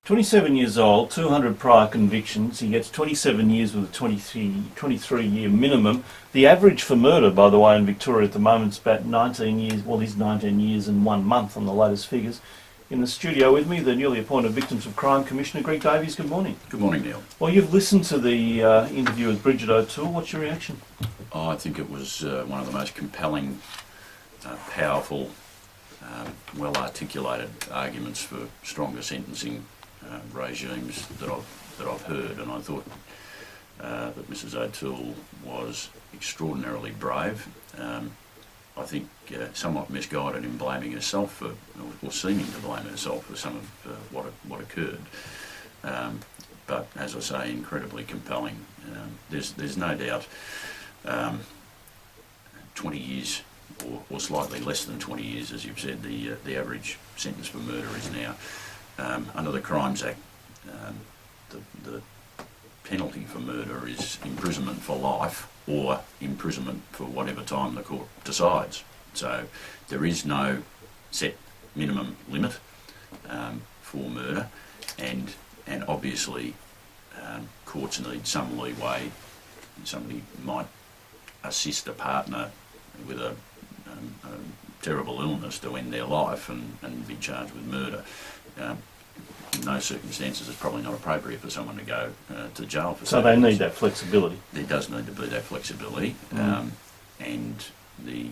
27 years old, 200 prior convictions. He gets 27 years with a 23-year minimum. The average for murder, by the way, in Victoria at the moment is about 19 years. Well, he's 19 years and 1 month on the latest figures. In the studio with me, the newly appointed Victims of Crime Commissioner, Greg Davies. Good morning. Good morning, Neil. Well, you've listened to the interview with Bridget O'Toole. What's your reaction? Oh, I think it was one of the most compelling, powerful, well-articulated arguments for stronger sentencing regimes that I've heard, and I thought that Mrs. O'Toole was extraordinarily brave. I think somewhat misguided in blaming herself for, or seeming to blame herself for some of what occurred. But as I say, incredibly compelling. There's no doubt 20 years or slightly less than 20 years, as you've said, the average sentence for murder is now. Under the Crimes Act, the penalty for murder is imprisonment for life or imprisonment for whatever time the court decides. So there is no set minimum limit for murder, and obviously courts need some leeway. Somebody might assist a partner with a terrible illness to end their life and be charged with murder. In those circumstances, it's probably not appropriate for someone to go to jail for. So they need that flexibility. There does need to be that flexibility, and the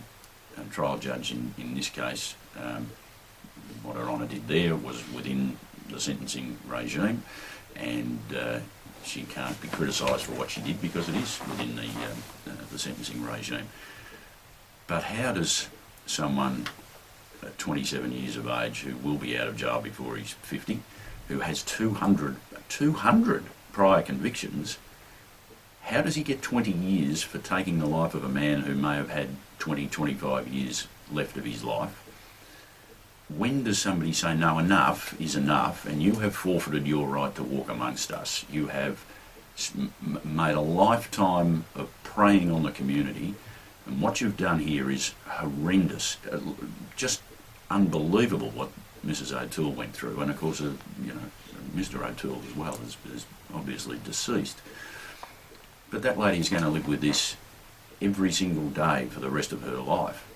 trial judge in this case, what Her Honour did there was within the sentencing regime, and she can't be criticised for what she did because it is within the sentencing regime. But how does someone at 27 years of age, who will be out of jail before he's 50, who has 200 prior convictions, how does he get 20 years for taking the life of a man who may have had 20, 25 years left of his life? When does somebody say, no, enough is enough, and you have forfeited your right to walk amongst us? You have made a lifetime of preying on the community, and what you've done here is horrendous, just unbelievable what Mrs. O'Toole went through. And of course, Mr. O'Toole as well is obviously deceased. But that lady is going to live with this every single day for the rest of her life.